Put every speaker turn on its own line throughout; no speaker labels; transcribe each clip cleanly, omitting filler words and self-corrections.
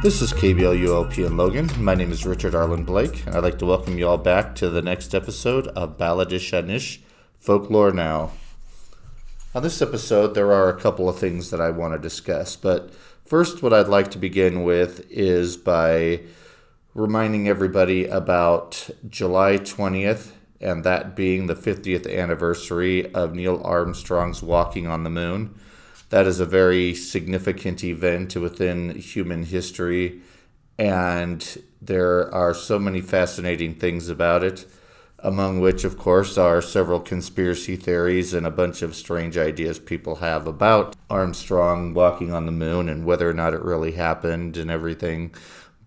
This is KBLULP in Logan. My name is Richard Arlen Blake, and I'd like to welcome you all back to the next episode of Béaloideas, Folklore Now. On this episode, there are a couple of things that I want to discuss, but first, what I'd like to begin with is by reminding everybody about July 20th, and that being the 50th anniversary of Neil Armstrong's walking on the moon. That is a very significant event within human history, and there are so many fascinating things about it, among which, of course, are several conspiracy theories and a bunch of strange ideas people have about Armstrong walking on the moon and whether or not it really happened and everything.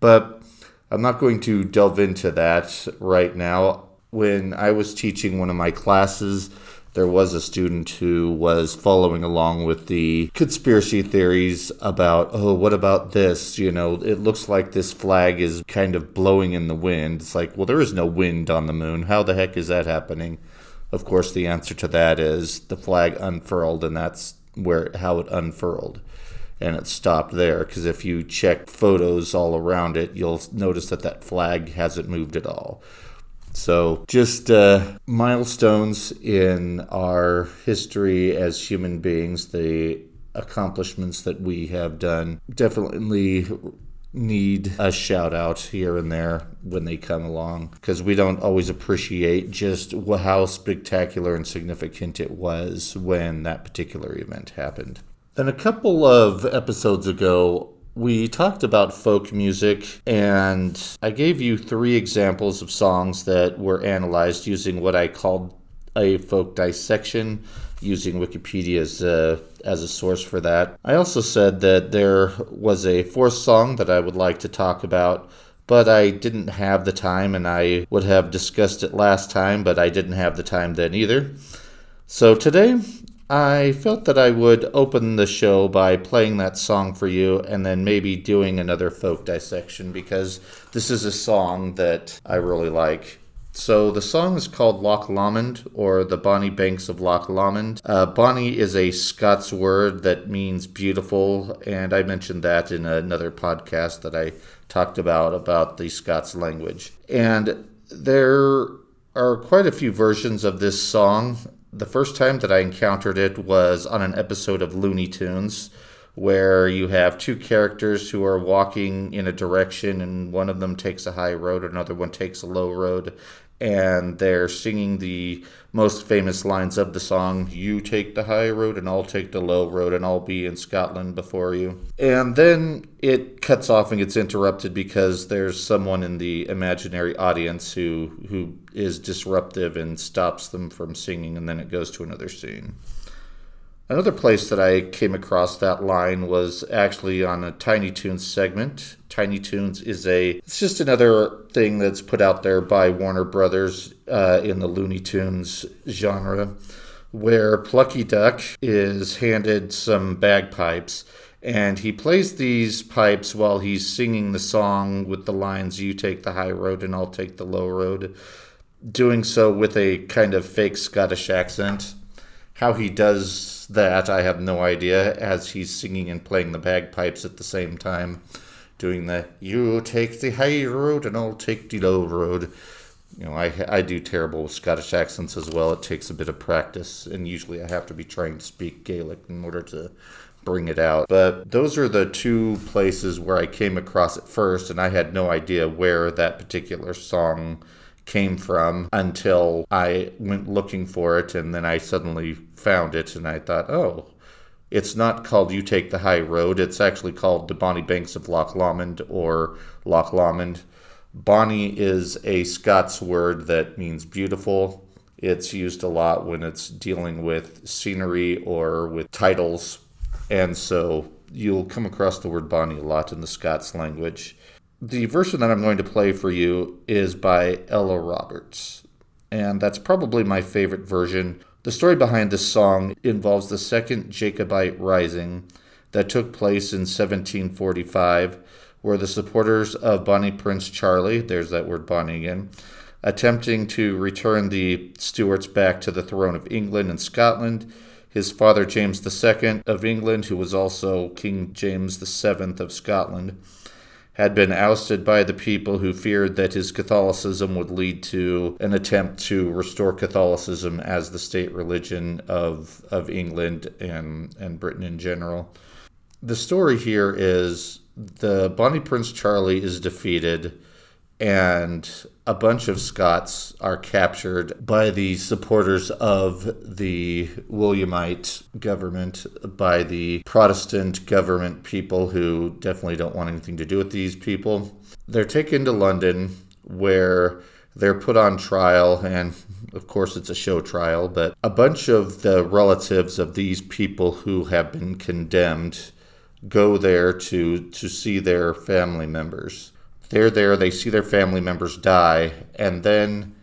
But I'm not going to delve into that right now. When I was teaching one of my classes, there was a student who was following along with the conspiracy theories about, what about this? You know, it looks like this flag is kind of blowing in the wind. It's like, well, there is no wind on the moon. How the heck is that happening? Of course, the answer to that is the flag unfurled, and that's how it unfurled. And it stopped there, because if you check photos all around it, you'll notice that flag hasn't moved at all. So just milestones in our history as human beings, the accomplishments that we have done definitely need a shout out here and there when they come along, because we don't always appreciate just how spectacular and significant it was when that particular event happened. And a couple of episodes ago, we talked about folk music, and I gave you 3 examples of songs that were analyzed using what I called a folk dissection, using Wikipedia as a source for that. I also said that there was a 4th song that I would like to talk about, but I didn't have the time, and I would have discussed it last time, but I didn't have the time then either. So today, I felt that I would open the show by playing that song for you and then maybe doing another folk dissection, because this is a song that I really like. So the song is called Loch Lomond, or the Bonnie Banks of Loch Lomond. Bonnie is a Scots word that means beautiful, and I mentioned that in another podcast that I talked about the Scots language. And there are quite a few versions of this song. The first time that I encountered it was on an episode of Looney Tunes, where you have 2 characters who are walking in a direction, and one of them takes a high road, another one takes a low road, and they're singing the most famous lines of the song, "You take the high road and I'll take the low road and I'll be in Scotland before you." And then it cuts off and gets interrupted because there's someone in the imaginary audience who is disruptive and stops them from singing, and then it goes to another scene. Another place that I came across that line was actually on a Tiny Toons segment. Tiny Toons it's just another thing that's put out there by Warner Brothers in the Looney Tunes genre, where Plucky Duck is handed some bagpipes, and he plays these pipes while he's singing the song with the lines, "You take the high road and I'll take the low road," doing so with a kind of fake Scottish accent. How he does that, I have no idea, as he's singing and playing the bagpipes at the same time, doing the "You take the high road and I'll take the low road." You know, I do terrible with Scottish accents as well. It takes a bit of practice, and usually I have to be trying to speak Gaelic in order to bring it out. But those are the 2 places where I came across it first, and I had no idea where that particular song came from until I went looking for it, and then I suddenly found it, and I thought, it's not called "You Take the High Road." It's actually called the Bonnie Banks of Loch Lomond, or Loch Lomond. Bonnie is a Scots word that means beautiful. It's used a lot when it's dealing with scenery or with titles, and so you'll come across the word Bonnie a lot in the Scots language. The version that I'm going to play for you is by Ella Roberts, and that's probably my favorite version. The story behind this song involves the Second Jacobite Rising that took place in 1745, where the supporters of Bonnie Prince Charlie, there's that word Bonnie again, attempting to return the Stuarts back to the throne of England and Scotland. His father, James II of England, who was also King James VII of Scotland, had been ousted by the people who feared that his Catholicism would lead to an attempt to restore Catholicism as the state religion of England and Britain in general. The story here is the Bonnie Prince Charlie is defeated, and a bunch of Scots are captured by the supporters of the Williamite government, by the Protestant government people who definitely don't want anything to do with these people. They're taken to London, where they're put on trial, and of course it's a show trial, but a bunch of the relatives of these people who have been condemned go there to see their family members. They're there, they see their family members die, and then,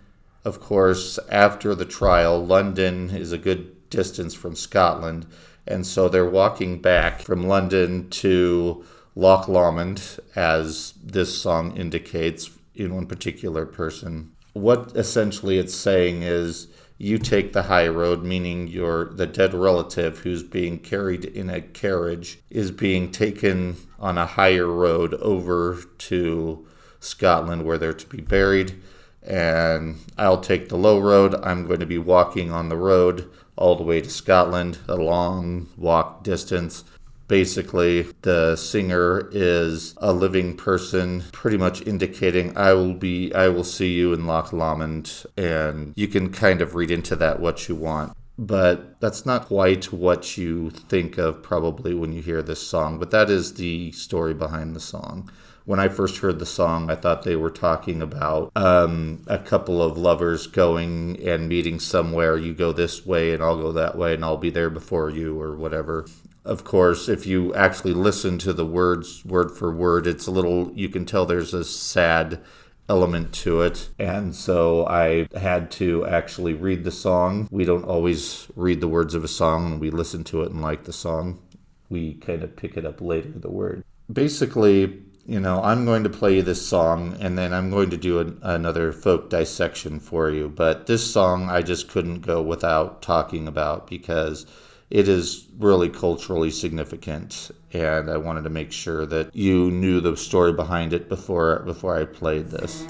of course, after the trial, London is a good distance from Scotland, and so they're walking back from London to Loch Lomond, as this song indicates in one particular person. What essentially it's saying is, you take the high road, meaning the dead relative who's being carried in a carriage is being taken on a higher road over to Scotland where they're to be buried. And I'll take the low road. I'm going to be walking on the road all the way to Scotland, a long walk distance. Basically, the singer is a living person, pretty much indicating, I will see you in Loch Lomond, and you can kind of read into that what you want. But that's not quite what you think of probably when you hear this song, but that is the story behind the song. When I first heard the song, I thought they were talking about a couple of lovers going and meeting somewhere. You go this way and I'll go that way and I'll be there before you or whatever. Of course, if you actually listen to the words word for word, it's a little, you can tell there's a sad element to it. And so I had to actually read the song. We don't always read the words of a song when we listen to it and like the song. We kind of pick it up later, the word. Basically, I'm going to play you this song, and then I'm going to do another folk dissection for you. But this song I just couldn't go without talking about because it is really culturally significant, and I wanted to make sure that you knew the story behind it before I played this.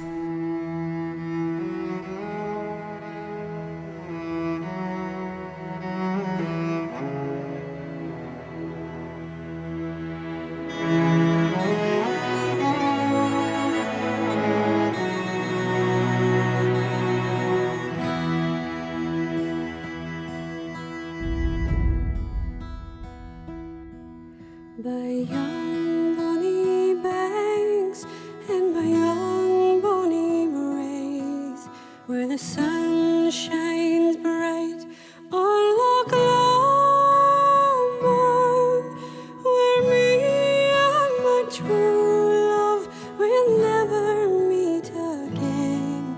By yon bonny banks and by yon bonny braes, where the sun shines bright on Loch Lomond, where me and my true love will never meet again,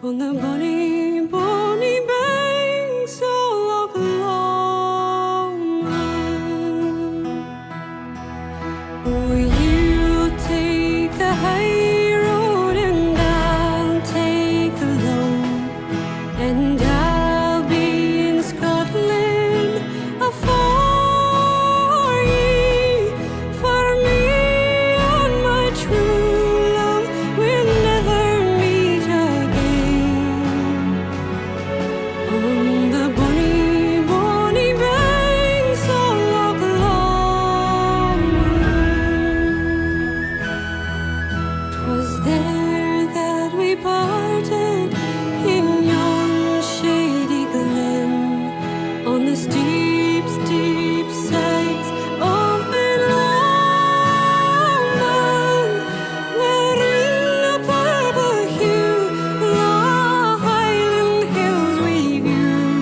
on the bonny, bonny banks of Loch Lomond. Oh, you take the high road and I'll take the low, and I'll be in Scotland afore ye. For me and my true love will never meet again, on the bonny, bonny banks of Loch Lomond. 'Twas there that we parted in yon shady glen, on the steep, steep sides of Béaloideas, where in the purple hue the Highland hills we view.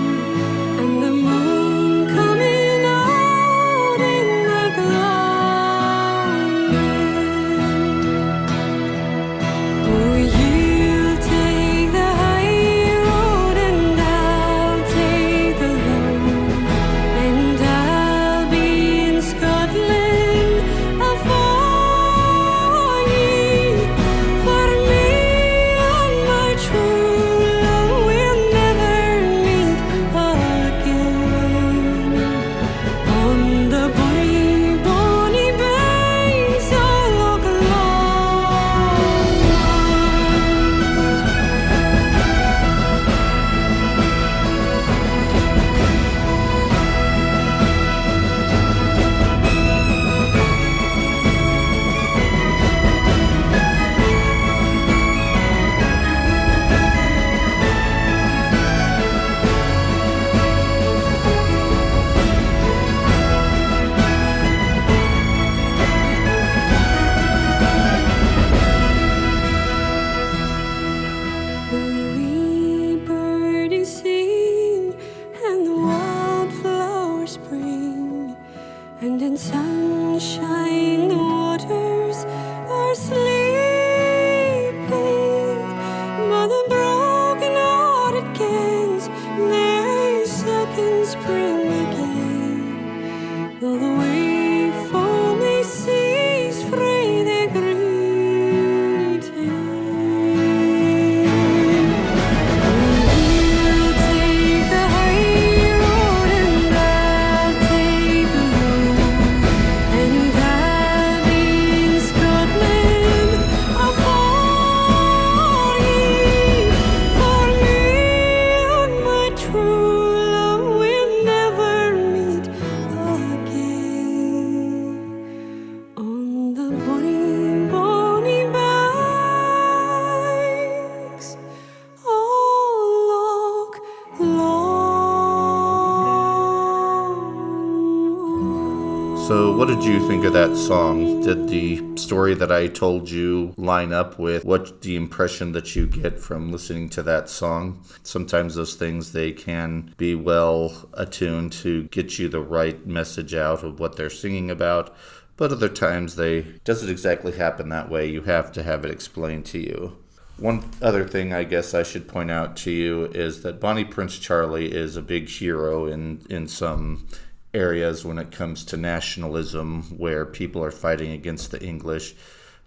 So what did you think of that song? Did the story that I told you line up with what the impression that you get from listening to that song? Sometimes those things, they can be well attuned to get you the right message out of what they're singing about, but other times they doesn't exactly happen that way. You have to have it explained to you. One other thing I guess I should point out to you is that Bonnie Prince Charlie is a big hero in some areas when it comes to nationalism where people are fighting against the English.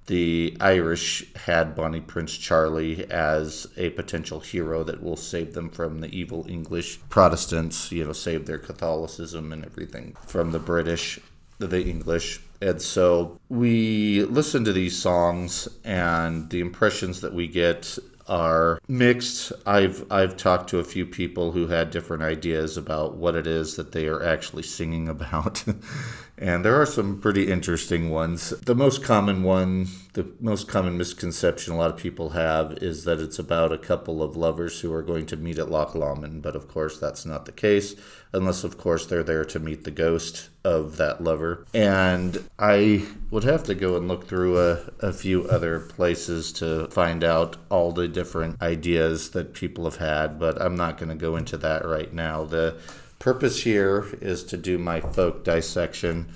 The Irish had Bonnie Prince Charlie as a potential hero that will save them from the evil English Protestants, save their Catholicism and everything from the British, the English. And so we listen to these songs and the impressions that we get are mixed. I've talked to a few people who had different ideas about what it is that they are actually singing about. And there are some pretty interesting ones. The most common misconception a lot of people have is that it's about a couple of lovers who are going to meet at Loch Lomond. But of course, that's not the case, unless of course they're there to meet the ghost of that lover. And I would have to go and look through a few other places to find out all the different ideas that people have had, but I'm not going to go into that right now. The purpose here is to do my folk dissection.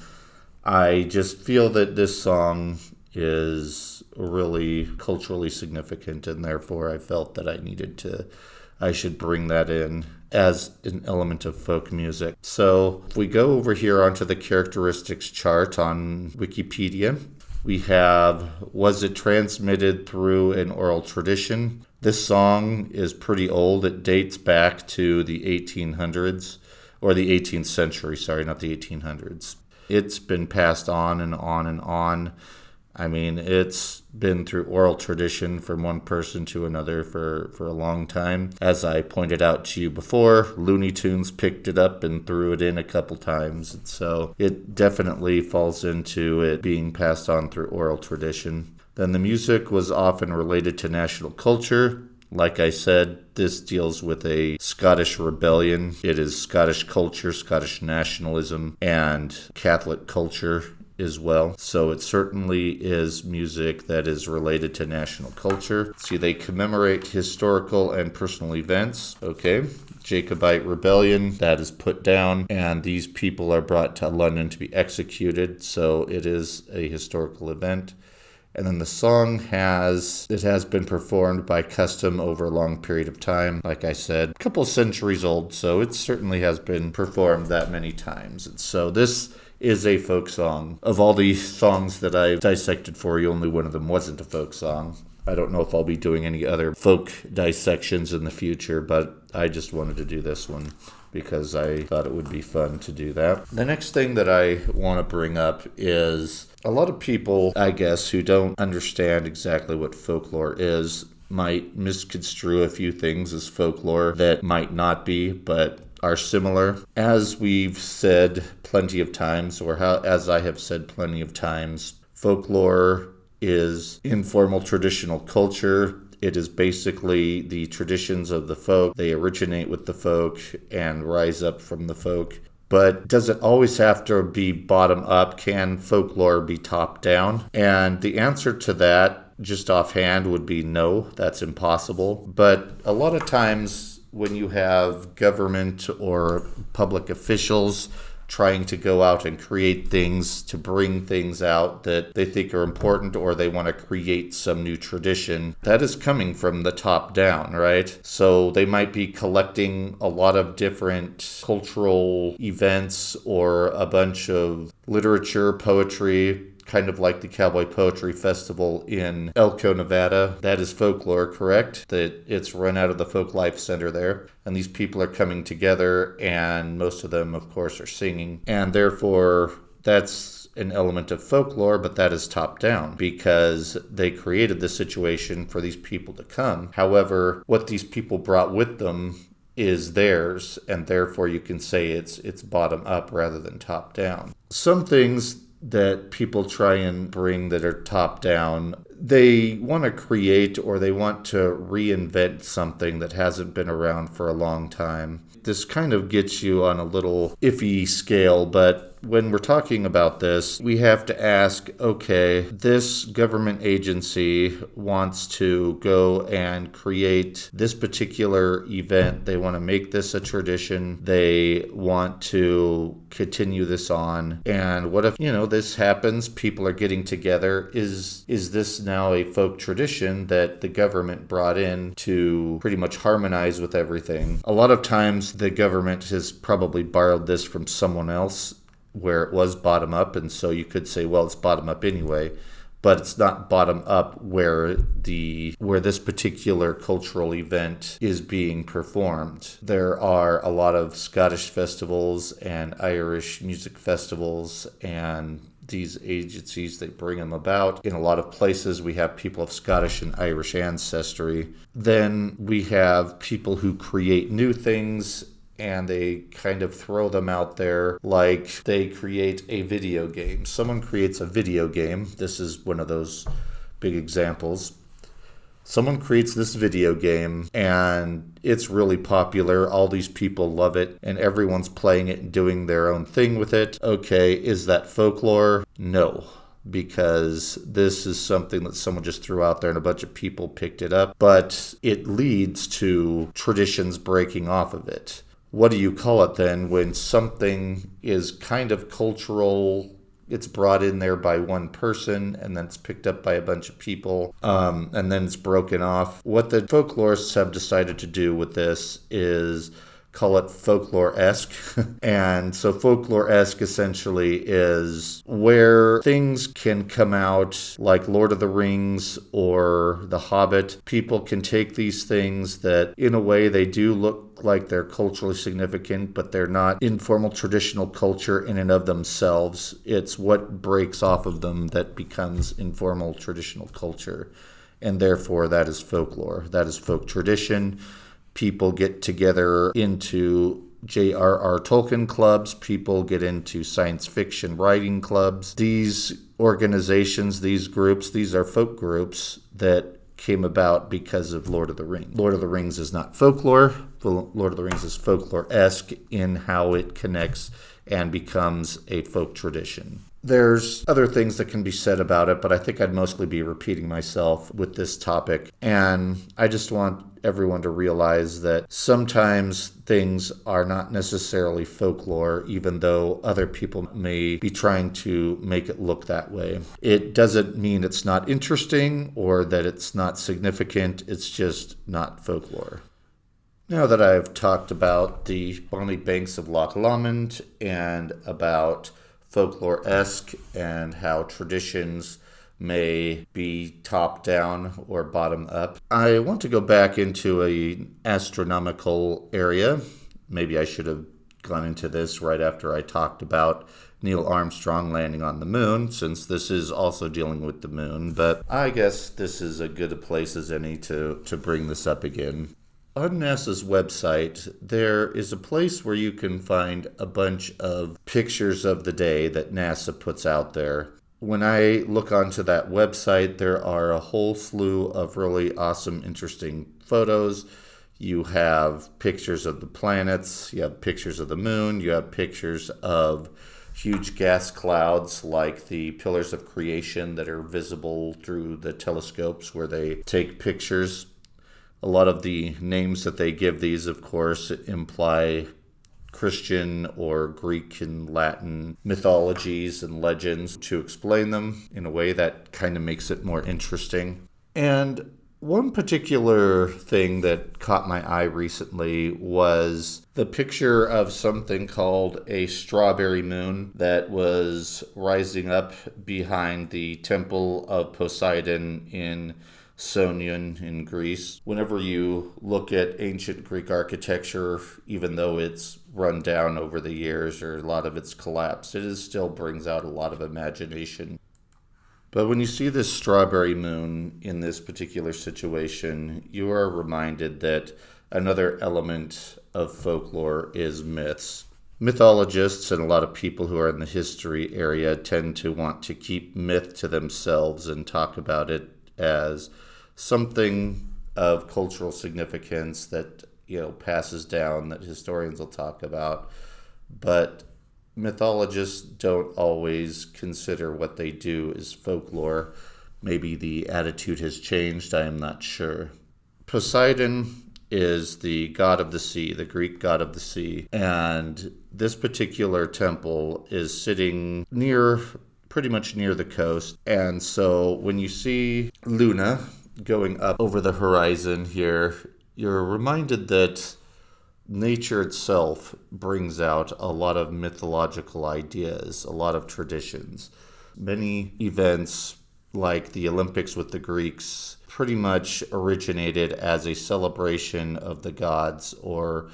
I just feel that this song is really culturally significant, and therefore I felt that I should bring that in as an element of folk music. So if we go over here onto the characteristics chart on Wikipedia, we have, was it transmitted through an oral tradition? This song is pretty old. It dates back to the 1800s, or the 18th century, sorry, not the 1800s. It's been passed on and on and on. I mean, it's been through oral tradition from one person to another for a long time. As I pointed out to you before, Looney Tunes picked it up and threw it in a couple times. And so it definitely falls into it being passed on through oral tradition. Then the music was often related to national culture. Like I said, this deals with a Scottish rebellion. It is Scottish culture, Scottish nationalism, and Catholic culture as well. So it certainly is music that is related to national culture. See, they commemorate historical and personal events. Okay. Jacobite rebellion, that is put down, and these people are brought to London to be executed. So it is a historical event. And then the song has been performed by custom over a long period of time. Like I said, a couple centuries old, so it certainly has been performed that many times. And so this is a folk song. Of all the songs that I've dissected for you, only one of them wasn't a folk song. I don't know if I'll be doing any other folk dissections in the future, but I just wanted to do this one because I thought it would be fun to do that. The next thing that I want to bring up is a lot of people, I guess, who don't understand exactly what folklore is might misconstrue a few things as folklore that might not be, but are similar. As we've said plenty of times, as I have said plenty of times, folklore is informal traditional culture. It is basically the traditions of the folk. They originate with the folk and rise up from the folk. But does it always have to be bottom up? Can folklore be top down? And the answer to that, just offhand, would be no, that's impossible. But a lot of times when you have government or public officials trying to go out and create things, to bring things out that they think are important, or they want to create some new tradition, that is coming from the top down, right? So they might be collecting a lot of different cultural events or a bunch of literature, poetry, kind of like the Cowboy Poetry Festival in Elko, Nevada. That is folklore, correct? That it's run out of the Folk Life Center there. And these people are coming together, and most of them, of course, are singing. And therefore, that's an element of folklore, but that is top down because they created the situation for these people to come. However, what these people brought with them is theirs, and therefore you can say it's bottom up rather than top down. Some things that people try and bring that are top down, they want to create or they want to reinvent something that hasn't been around for a long time. This kind of gets you on a little iffy scale, but when we're talking about this, we have to ask, okay, this government agency wants to go and create this particular event. They want to make this a tradition. They want to continue this on. And what if, this happens, people are getting together. Is this now a folk tradition that the government brought in to pretty much harmonize with everything? A lot of times the government has probably borrowed this from someone else where it was bottom up, and so you could say, well, it's bottom up anyway, but it's not bottom up where this particular cultural event is being performed. There are a lot of Scottish festivals and Irish music festivals, and these agencies, they bring them about. In a lot of places, we have people of Scottish and Irish ancestry. Then we have people who create new things, and they kind of throw them out there, like they create a video game. Someone creates a video game. This is one of those big examples. Someone creates this video game, and it's really popular. All these people love it, and everyone's playing it and doing their own thing with it. Okay, is that folklore? No, because this is something that someone just threw out there and a bunch of people picked it up, but it leads to traditions breaking off of it. What do you call it then when something is kind of cultural? It's brought in there by one person, and then it's picked up by a bunch of people, and then it's broken off. What the folklorists have decided to do with this is call it folklore-esque. And so folklore-esque essentially is where things can come out like Lord of the Rings or The Hobbit. People can take these things that in a way they do look like they're culturally significant, but they're not informal traditional culture in and of themselves. It's what breaks off of them that becomes informal traditional culture. And therefore that is folklore. That is folk tradition. People get together into J.R.R. Tolkien clubs. People get into science fiction writing clubs. These organizations, these groups, these are folk groups that came about because of Lord of the Rings. Lord of the Rings is not folklore. Lord of the Rings is folklore-esque in how it connects and becomes a folk tradition. There's other things that can be said about it, but I think I'd mostly be repeating myself with this topic. And I just want everyone to realize that sometimes things are not necessarily folklore, even though other people may be trying to make it look that way. It doesn't mean it's not interesting or that it's not significant. It's just not folklore. Now that I've talked about the Bonnie Banks of Loch Lomond and about folklore-esque and how traditions may be top-down or bottom-up, I want to go back into an astronomical area. Maybe I should have gone into this right after I talked about Neil Armstrong landing on the moon, since this is also dealing with the moon, but I guess this is as good a place as any to bring this up again. On NASA's website, there is a place where you can find a bunch of pictures of the day that NASA puts out there. When I look onto that website, there are a whole slew of really awesome, interesting photos. You have pictures of the planets, you have pictures of the moon, you have pictures of huge gas clouds like the pillars of creation that are visible through the telescopes where they take pictures. A lot of the names that they give these, of course, imply Christian or Greek and Latin mythologies and legends to explain them in a way that kind of makes it more interesting. And one particular thing that caught my eye recently was the picture of something called a strawberry moon that was rising up behind the Temple of Poseidon in Sonion in Greece. Whenever you look at ancient Greek architecture, even though it's run down over the years or a lot of it's collapsed, it still brings out a lot of imagination. But when you see this strawberry moon in this particular situation, you are reminded that another element of folklore is myths. Mythologists and a lot of people who are in the history area tend to want to keep myth to themselves and talk about it as something of cultural significance that passes down, that historians will talk about. But mythologists don't always consider what they do as folklore. Maybe the attitude has changed, I am not sure. Poseidon is the god of the sea, the Greek god of the sea, and this particular temple is sitting pretty much near the coast. And so when you see Luna going up over the horizon here, you're reminded that nature itself brings out a lot of mythological ideas, a lot of traditions. Many events, like the Olympics with the Greeks, pretty much originated as a celebration of the gods, or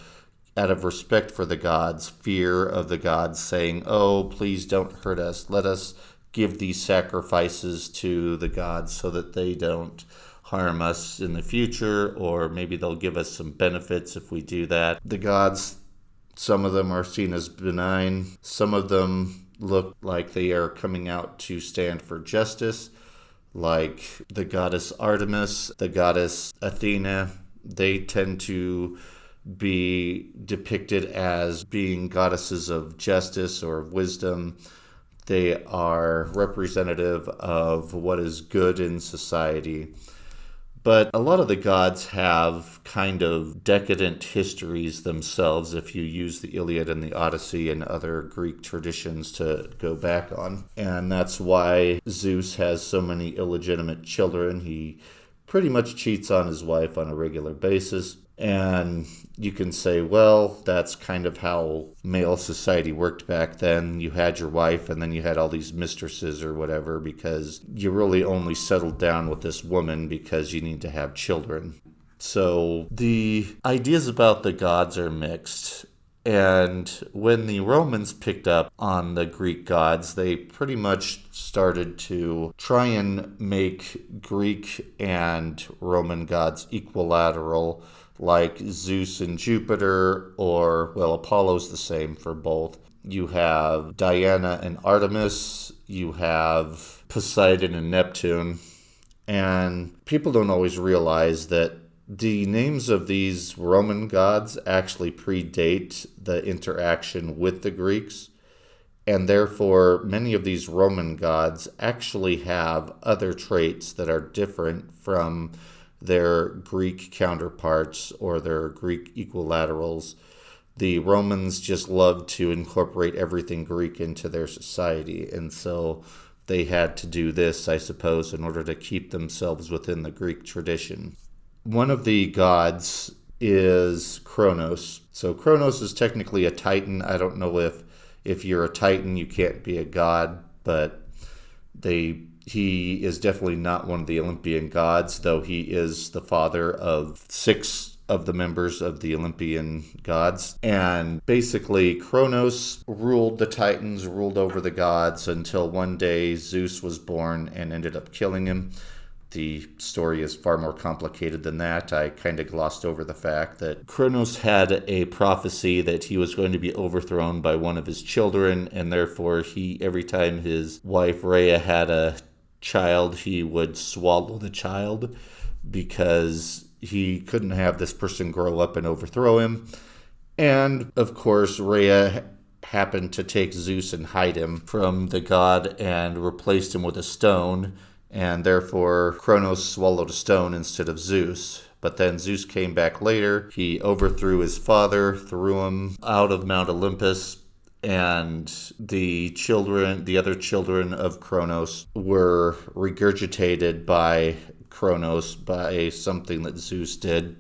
out of respect for the gods, fear of the gods, saying, oh, please don't hurt us. Let us give these sacrifices to the gods so that they don't harm us in the future, or maybe they'll give us some benefits if we do that. The gods, some of them are seen as benign. Some of them look like they are coming out to stand for justice, like the goddess Artemis, the goddess Athena. They tend to be depicted as being goddesses of justice or of wisdom. They are representative of what is good in society. But a lot of the gods have kind of decadent histories themselves, if you use the Iliad and the Odyssey and other Greek traditions to go back on. And that's why Zeus has so many illegitimate children. He pretty much cheats on his wife on a regular basis. And you can say, well, that's kind of how male society worked back then. You had your wife and then you had all these mistresses or whatever, because you really only settled down with this woman because you need to have children. So the ideas about the gods are mixed. And when the Romans picked up on the Greek gods, they pretty much started to try and make Greek and Roman gods equilateral, like Zeus and Jupiter, or, well, Apollo's the same for both. You have Diana and Artemis, you have Poseidon and Neptune, and people don't always realize that the names of these Roman gods actually predate the interaction with the Greeks, and therefore many of these Roman gods actually have other traits that are different from their Greek counterparts or their Greek equilaterals. The Romans just loved to incorporate everything Greek into their society, and so they had to do this, I suppose, in order to keep themselves within the Greek tradition. One of the gods is Kronos. So Kronos is technically a Titan. I don't know if you're a Titan, you can't be a god, but he is definitely not one of the Olympian gods, though he is the father of 6 of the members of the Olympian gods. And basically, Kronos ruled the Titans, ruled over the gods, until one day Zeus was born and ended up killing him. The story is far more complicated than that. I kind of glossed over the fact that Kronos had a prophecy that he was going to be overthrown by one of his children, and therefore every time his wife Rhea had a child, he would swallow the child, because he couldn't have this person grow up and overthrow him. And of course, Rhea happened to take Zeus and hide him from the god and replaced him with a stone, and therefore Kronos swallowed a stone instead of Zeus. But then Zeus came back later. He overthrew his father, threw him out of Mount Olympus, and the other children of Kronos were regurgitated by Kronos by something that Zeus did.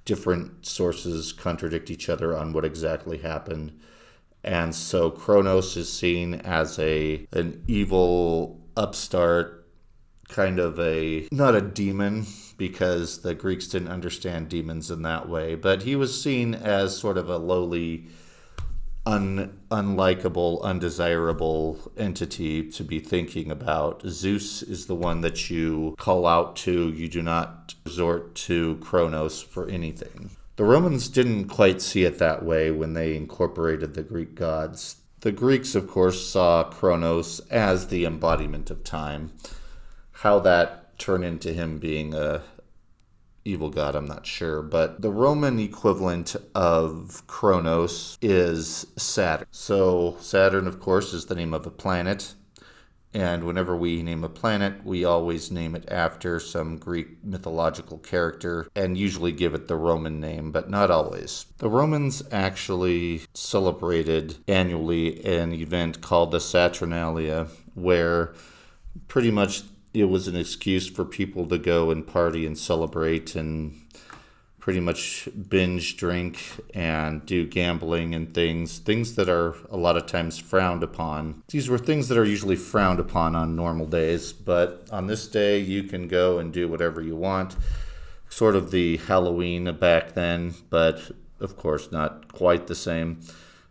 Different sources contradict each other on what exactly happened. And so Kronos is seen as an evil upstart, kind of not a demon, because the Greeks didn't understand demons in that way, but he was seen as sort of a lowly, unlikable, undesirable entity to be thinking about. Zeus is the one that you call out to. You do not resort to Kronos for anything. The Romans didn't quite see it that way when they incorporated the Greek gods. The Greeks, of course, saw Kronos as the embodiment of time. How that turned into him being a evil god, I'm not sure. But the Roman equivalent of Kronos is Saturn. So Saturn, of course, is the name of a planet. And whenever we name a planet, we always name it after some Greek mythological character and usually give it the Roman name, but not always. The Romans actually celebrated annually an event called the Saturnalia, where pretty much it was an excuse for people to go and party and celebrate and pretty much binge drink and do gambling and things that are a lot of times frowned upon. These were things that are usually frowned upon on normal days, but on this day you can go and do whatever you want. Sort of the Halloween back then, but of course not quite the same.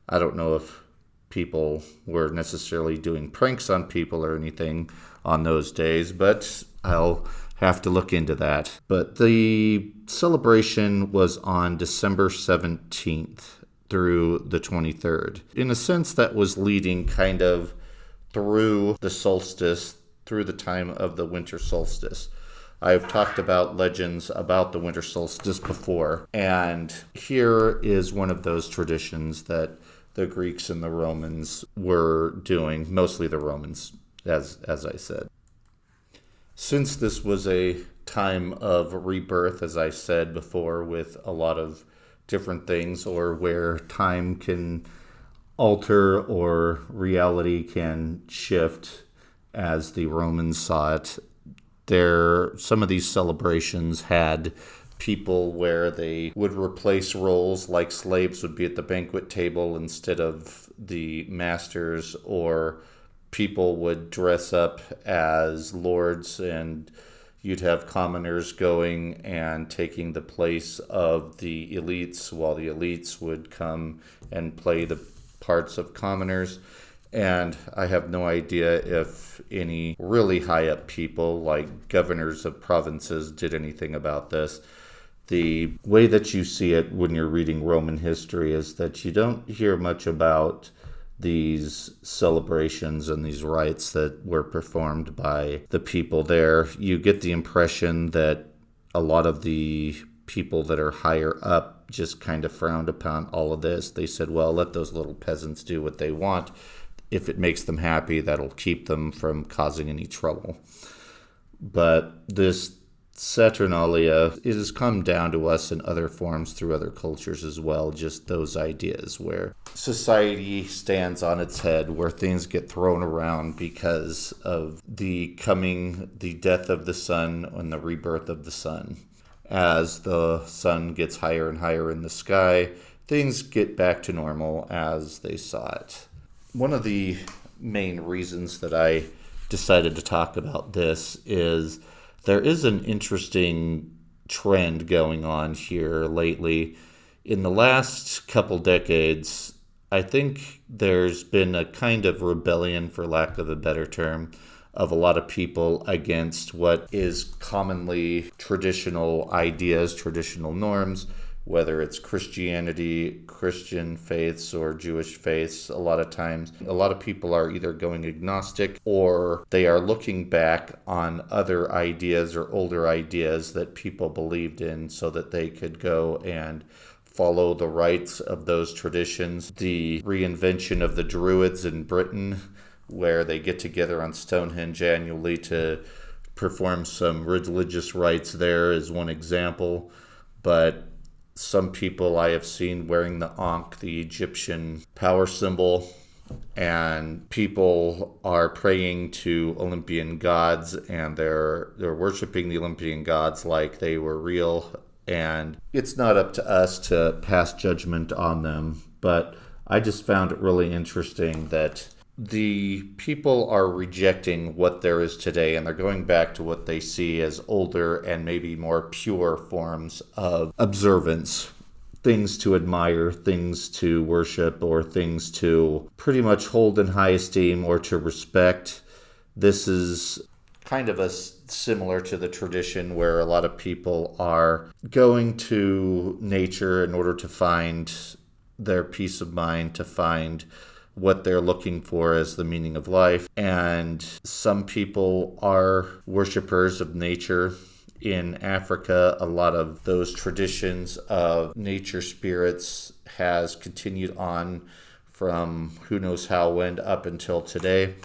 I don't know if people were necessarily doing pranks on people or anything on those days, but I'll have to look into that. But the celebration was on December 17th through the 23rd. In a sense, that was leading kind of through the solstice, through the time of the winter solstice. I've talked about legends about the winter solstice before, and here is one of those traditions that the Greeks and the Romans were doing, mostly the Romans, as I said. Since this was a time of rebirth, as I said before, with a lot of different things, or where time can alter or reality can shift as the Romans saw it, some of these celebrations had people where they would replace roles, like slaves would be at the banquet table instead of the masters, or people would dress up as lords and you'd have commoners going and taking the place of the elites, while the elites would come and play the parts of commoners. And I have no idea if any really high up people, like governors of provinces, did anything about this. The way that you see it when you're reading Roman history is that you don't hear much about these celebrations and these rites that were performed by the people there. You get the impression that a lot of the people that are higher up just kind of frowned upon all of this. They said, well, let those little peasants do what they want. If it makes them happy, that'll keep them from causing any trouble. But this Saturnalia, it has come down to us in other forms through other cultures as well, just those ideas where society stands on its head, where things get thrown around because of the death of the sun and the rebirth of the sun. As the sun gets higher and higher in the sky, things get back to normal as they saw it. One of the main reasons that I decided to talk about this is there is an interesting trend going on here lately. In the last couple decades, I think there's been a kind of rebellion, for lack of a better term, of a lot of people against what is commonly traditional ideas, traditional norms, whether it's Christianity, Christian faiths, or Jewish faiths. A lot of times, a lot of people are either going agnostic or they are looking back on other ideas or older ideas that people believed in so that they could go and follow the rites of those traditions. The reinvention of the Druids in Britain, where they get together on Stonehenge annually to perform some religious rites there, is one example. But some people I have seen wearing the Ankh, the Egyptian power symbol, and people are praying to Olympian gods, and they're worshiping the Olympian gods like they were real. And it's not up to us to pass judgment on them, but I just found it really interesting that the people are rejecting what there is today, and they're going back to what they see as older and maybe more pure forms of observance. Things to admire, things to worship, or things to pretty much hold in high esteem or to respect. This is kind of similar to the tradition where a lot of people are going to nature in order to find their peace of mind, to find what they're looking for as the meaning of life. And some people are worshipers of nature in Africa, a lot of those traditions of nature spirits has continued on from who knows how when up until today.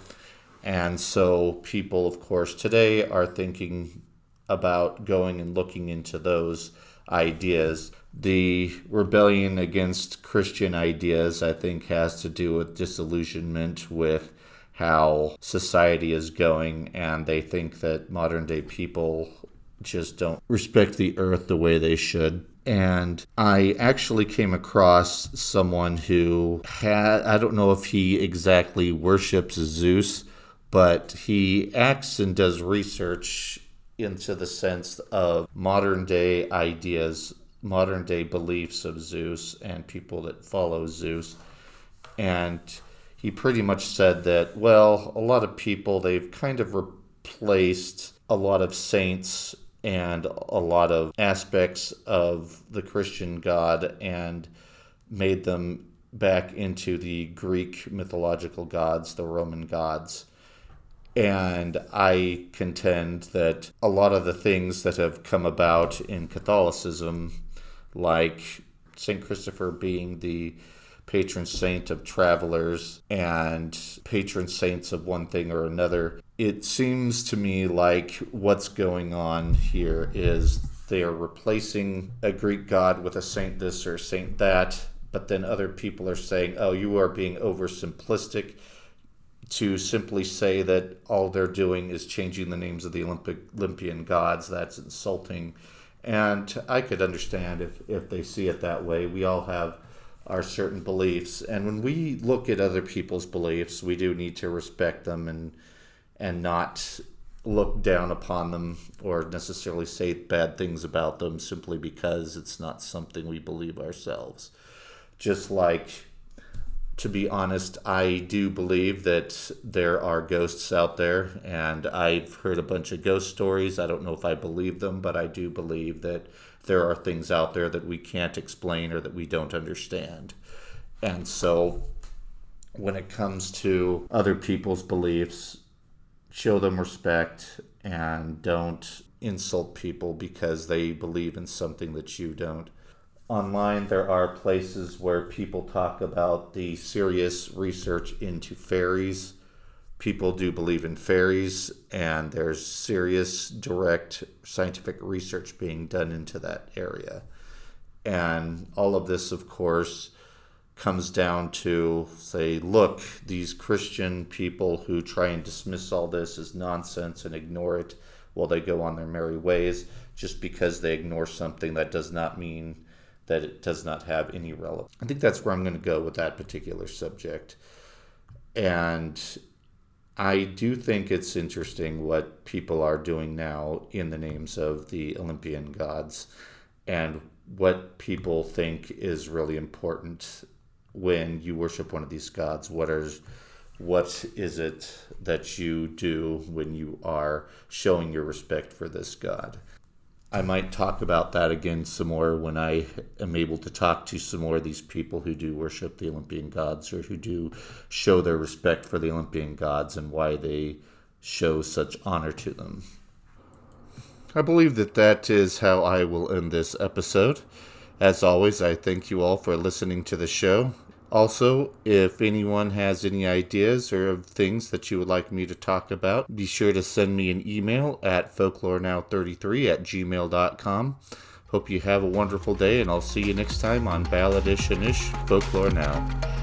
And so people, of course, today are thinking about going and looking into those ideas. The rebellion against Christian ideas, I think, has to do with disillusionment with how society is going, and they think that modern day people just don't respect the earth the way they should. And I actually came across someone who I don't know if he exactly worships Zeus, but he acts and does research into the sense of modern day ideas, modern day beliefs of Zeus and people that follow Zeus. And he pretty much said that, well, a lot of people, they've kind of replaced a lot of saints and a lot of aspects of the Christian God and made them back into the Greek mythological gods, the Roman gods. And I contend that a lot of the things that have come about in Catholicism, like St. Christopher being the patron saint of travelers and patron saints of one thing or another, it seems to me like what's going on here is they are replacing a Greek god with a saint this or saint that, but then other people are saying, oh, you are being oversimplistic to simply say that all they're doing is changing the names of the Olympian gods. That's insulting. And I could understand if they see it that way. We all have our certain beliefs, and when we look at other people's beliefs, we do need to respect them and not look down upon them or necessarily say bad things about them simply because it's not something we believe ourselves. Just like, to be honest, I do believe that there are ghosts out there, and I've heard a bunch of ghost stories. I don't know if I believe them, but I do believe that there are things out there that we can't explain or that we don't understand. And so when it comes to other people's beliefs, show them respect and don't insult people because they believe in something that you don't. Online, there are places where people talk about the serious research into fairies. People do believe in fairies, and there's serious, direct scientific research being done into that area. And all of this, of course, comes down to say, look, these Christian people who try and dismiss all this as nonsense and ignore it while they go on their merry ways, just because they ignore something, that does not mean that it does not have any relevance. I think that's where I'm going to go with that particular subject. And I do think it's interesting what people are doing now in the names of the Olympian gods and what people think is really important when you worship one of these gods. What is it that you do when you are showing your respect for this god? I might talk about that again some more when I am able to talk to some more of these people who do worship the Olympian gods or who do show their respect for the Olympian gods and why they show such honor to them. I believe that is how I will end this episode. As always, I thank you all for listening to the show. Also, if anyone has any ideas or things that you would like me to talk about, be sure to send me an email at folklorenow33@gmail.com. Hope you have a wonderful day, and I'll see you next time on Béaloideas Folklore Now.